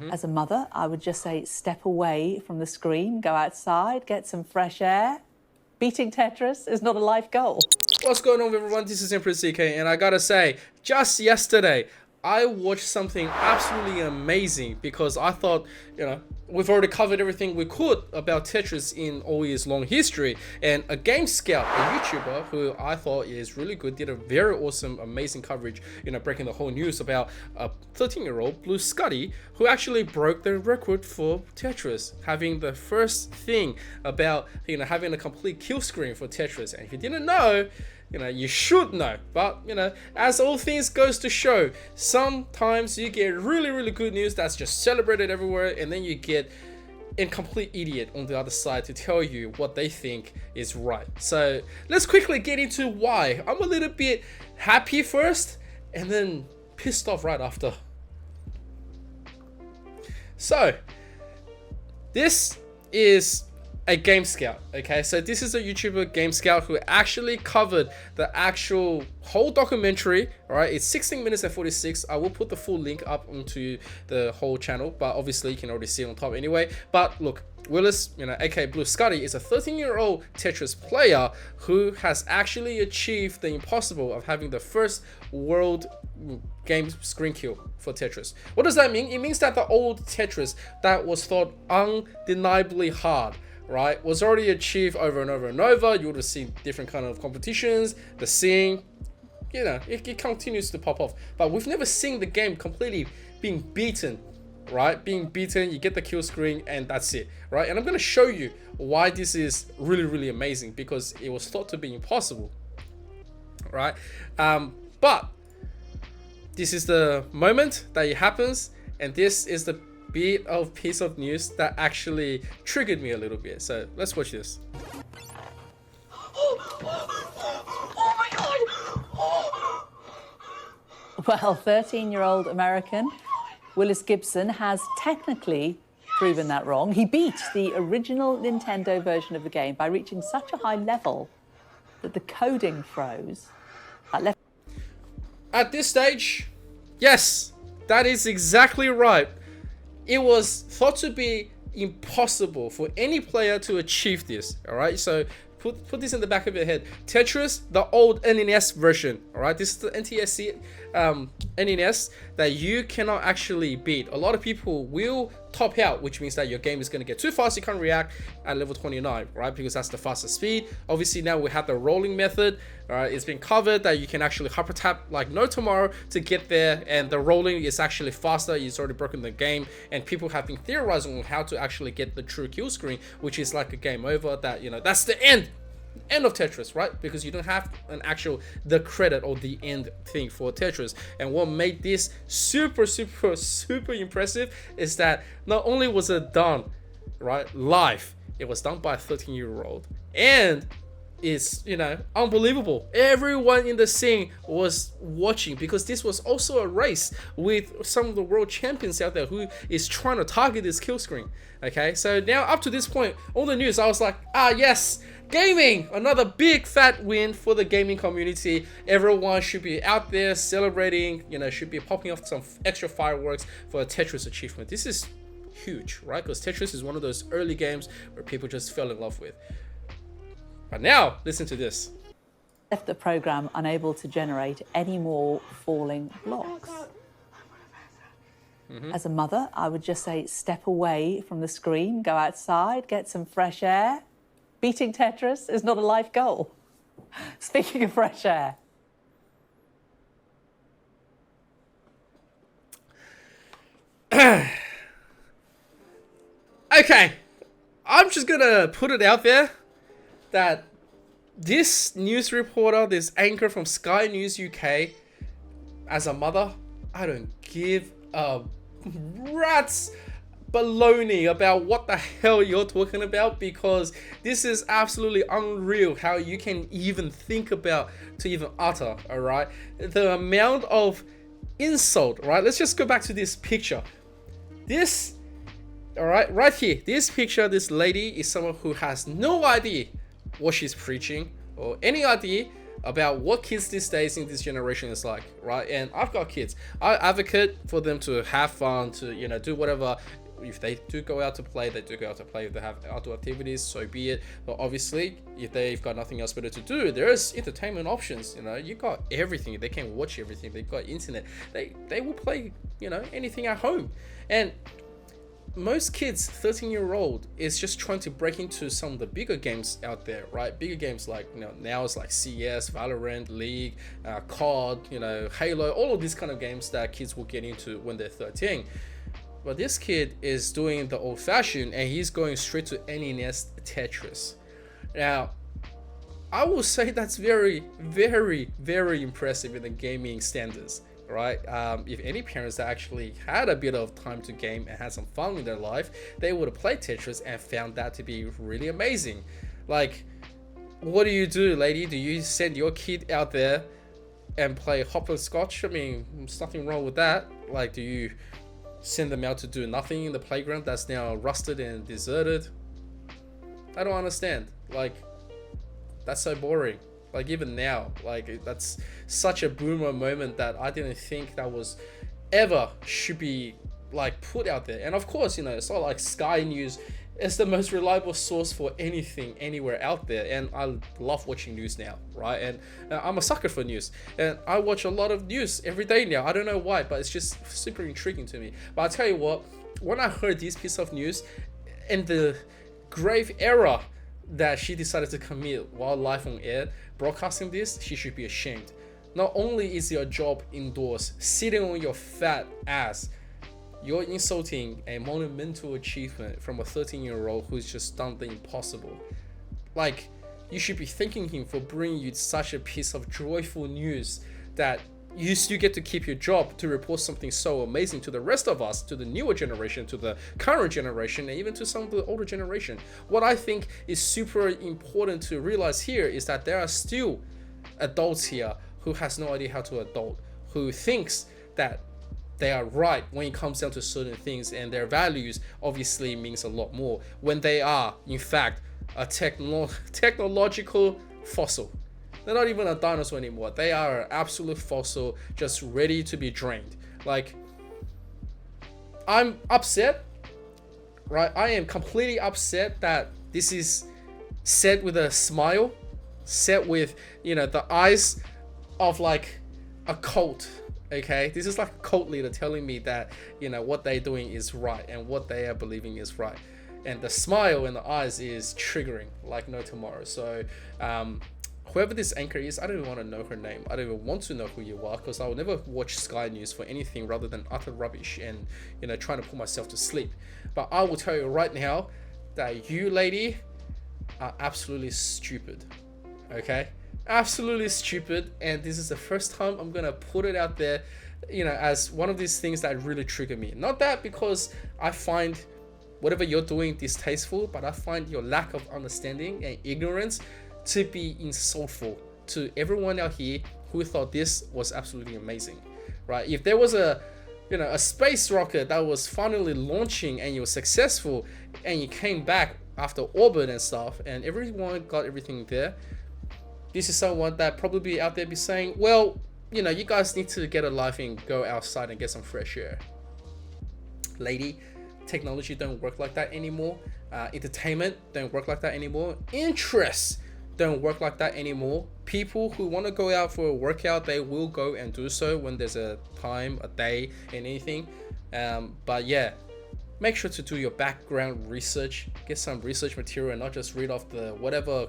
As a mother, I would just say step away from the screen, go outside, get some fresh air. Beating Tetris is not a life goal. What's going on, everyone? This is Emperor CK, and I gotta say, just yesterday, I watched something absolutely amazing because I thought, we've already covered everything we could about Tetris in all its long history. And a game scout, a YouTuber who I thought is really good, did a very awesome, amazing coverage, breaking the whole news about a 13-year-old Blue Scuddy who actually broke the record for Tetris, having the first thing about, having a complete kill screen for Tetris. And if you didn't know, you should know, but as all things goes to show, sometimes you get really good news that's just celebrated everywhere, and then you get a complete idiot on the other side to tell you what they think is right. So let's quickly get into why I'm a little bit happy first and then pissed off right after. So this is a game scout. Okay, so this is a YouTuber, game scout, who actually covered the actual whole documentary. All right, it's 16 minutes and 46. I will put the full link up onto the whole channel, but obviously you can already see it on top anyway. But look, Willis, aka Blue Scuddy, is a 13-year-old Tetris player who has actually achieved the impossible of having the first world game screen kill for Tetris. What does that mean? It means that the old Tetris that was thought undeniably hard, right, was already achieved over and over and over. You would have seen different kind of competitions, the scene, it continues to pop off. But we've never seen the game completely being beaten, right? Being beaten, you get the kill screen, and that's it, right? And I'm going to show you why this is really amazing, because it was thought to be impossible, right? But this is the moment that it happens, and this is the piece of news that actually triggered me a little bit. So let's watch this. Oh my God! Well, 13-year-old American Willis Gibson has technically proven that wrong. He beat the original Nintendo version of the game by reaching such a high level that the coding froze. At this stage, yes, that is exactly right. It was thought to be impossible for any player to achieve this. All right, so put this in the back of your head. Tetris, the old NES version. All right, this is the NTSC NES that you cannot actually beat. A lot of people will top out, which means that your game is going to get too fast, you can't react at level 29, right? Because that's the fastest speed. Obviously now we have the rolling method. All right, it's been covered that you can actually hyper tap like no tomorrow to get there, and the rolling is actually faster. It's already broken the game, and people have been theorizing on how to actually get the true kill screen, which is like a game over, that that's the end of Tetris, right? Because you don't have an actual the credit or the end thing for Tetris. And what made this super impressive is that not only was it done right live, it was done by a 13-year-old, and it's unbelievable. Everyone in the scene was watching, because this was also a race with some of the world champions out there who is trying to target this kill screen. Okay, so now up to this point, all the news, I was like, yes, gaming, another big fat win for the gaming community. Everyone should be out there celebrating, should be popping off some extra fireworks for a Tetris achievement. This is huge, right? Because Tetris is one of those early games where people just fell in love with. But now, listen to this. Left the program unable to generate any more falling blocks. As a mother, I would just say step away from the screen, go outside, get some fresh air. Beating Tetris is not a life goal. Speaking of fresh air. Okay, I'm just gonna put it out there that this news reporter, this anchor from Sky News UK, as a mother, I don't give a rat's baloney about what the hell you're talking about, because this is absolutely unreal how you can even think about to even utter. All right, the amount of insult, right? Let's just go back to this picture. This, all right, right here, this picture, this lady is someone who has no idea what she's preaching or any idea about what kids these days in this generation is like, right? And I've got kids. I advocate for them to have fun, to, you know, do whatever. If they do go out to play, they do go out to play. If they have outdoor activities, so be it. But obviously, if they've got nothing else better to do, there's entertainment options. You know, you got everything. They can watch everything. They've got internet. They will play, you know, anything at home. And most kids, 13-year-old, is just trying to break into some of the bigger games out there, right? Bigger games like, you know, now it's like CS, Valorant, League, COD, you know, Halo, all of these kind of games that kids will get into when they're 13. But this kid is doing the old-fashioned, and he's going straight to NES Tetris. Now, I will say that's very, very, very impressive in the gaming standards, right? If any parents that actually had a bit of time to game and had some fun in their life, they would have played Tetris and found that to be really amazing. Like, what do, lady? Do you send your kid out there and play hopscotch? I mean, there's nothing wrong with that. Like, do you send them out to do nothing in the playground that's now rusted and deserted? I don't understand. Like, that's so boring. Like, even now, like, that's such a boomer moment that I didn't think that was ever should be like put out there. And of course, you know, it's not like Sky News is the most reliable source for anything anywhere out there, and I love watching news now, right? And I'm a sucker for news, and I watch a lot of news every day now. I don't know why, but it's just super intriguing to me. But I tell you what, when I heard this piece of news and the grave error that she decided to commit while live on air broadcasting this, she should be ashamed. Not only is your job indoors sitting on your fat ass, you're insulting a monumental achievement from a 13-year-old who's just done the impossible. Like, you should be thanking him for bringing you such a piece of joyful news that you still get to keep your job to report something so amazing to the rest of us, to the newer generation, to the current generation, and even to some of the older generation. What I think is super important to realize here is that there are still adults here who has no idea how to adult, who thinks that they are right when it comes down to certain things, and their values obviously means a lot more when they are, in fact, a technological fossil. They're not even a dinosaur anymore. They are an absolute fossil, just ready to be drained. Like, I'm upset, right? I am completely upset that this is said with a smile, set with, you know, the eyes of like a cult. Okay, this is like a cult leader telling me that, you know, what they're doing is right and what they are believing is right, and the smile in the eyes is triggering like no tomorrow. So whoever this anchor is, I don't even want to know her name. I don't even want to know who you are, because I will never watch Sky News for anything rather than utter rubbish and, you know, trying to put myself to sleep. But I will tell you right now that you, lady, are absolutely stupid. Okay, absolutely stupid. And this is the first time I'm gonna put it out there, you know, as one of these things that really trigger me. Not that because I find whatever you're doing distasteful, but I find your lack of understanding and ignorance to be insultful to everyone out here who thought this was absolutely amazing, right? If there was a, you know, a space rocket that was finally launching and you were successful and you came back after orbit and stuff and everyone got everything there, this is someone that probably out there be saying, well, you know, you guys need to get a life and go outside and get some fresh air. Lady, technology don't work like that anymore. Entertainment don't work like that anymore. Interests don't work like that anymore. People who want to go out for a workout, they will go and do so when there's a time, a day, and anything. But yeah, make sure to do your background research, get some research material, and not just read off the whatever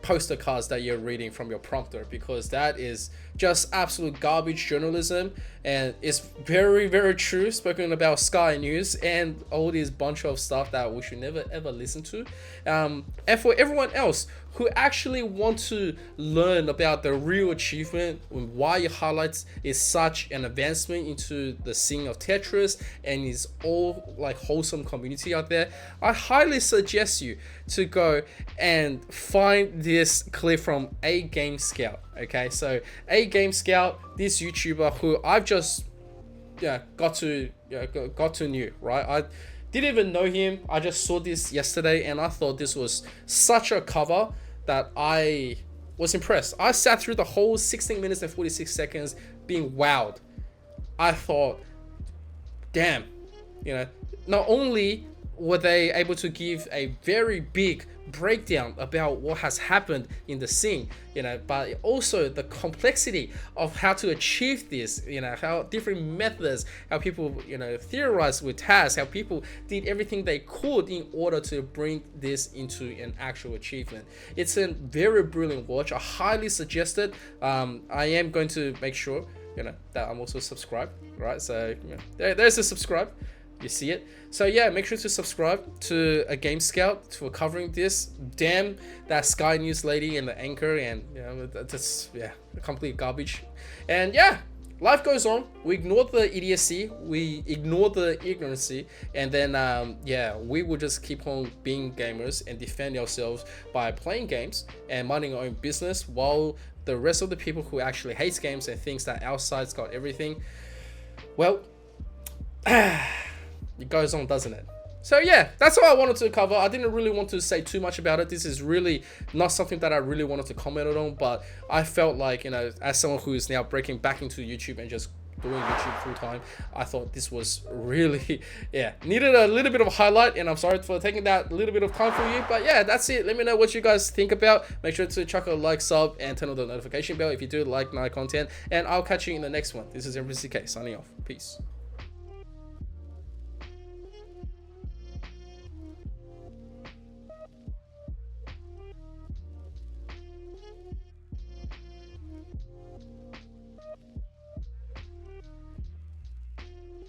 poster cards that you're reading from your prompter, because that is just absolute garbage journalism, and it's very, very true, spoken about Sky News and all this bunch of stuff that we should never ever listen to. And for everyone else who actually want to learn about the real achievement and why it highlights is such an advancement into the scene of Tetris and is all like wholesome community out there, I highly suggest you to go and find this clip from A Game Scout. Okay, so A Game Scout, this YouTuber who I've just got to know, right? I didn't even know him. I just saw this yesterday and I thought this was such a cover that I was impressed. I sat through the whole 16 minutes and 46 seconds being wowed. I thought, damn, you know, not only were they able to give a very big breakdown about what has happened in the scene, you know, but also the complexity of how to achieve this, you know, how different methods, how people, you know, theorized with tasks, how people did everything they could in order to bring this into an actual achievement. It's a very brilliant watch. I highly suggest it. I am going to make sure, you know, that I'm also subscribed, right? So, you know, there's a subscribe. You see it. So yeah, make sure to subscribe to a Game Scout for covering this. Damn that Sky News lady and the anchor, and you know, that's, yeah, complete garbage. And yeah, life goes on. We ignore the idiocy, we ignore the ignorancy, and then yeah, we will just keep on being gamers and defend ourselves by playing games and minding our own business, while the rest of the people who actually hates games and thinks that outside's got everything, well, it goes on, doesn't it? So yeah, that's all I wanted to cover. I didn't really want to say too much about it. This is really not something that I really wanted to comment on, but I felt like, you know, as someone who is now breaking back into YouTube and just doing YouTube full time, I thought this was really, yeah, needed a little bit of a highlight, and I'm sorry for taking that little bit of time for you, but yeah, that's it. Let me know what you guys think about. Make sure to chuck a like, sub, and turn on the notification bell if you do like my content, and I'll catch you in the next one. This is MCK signing off. Peace.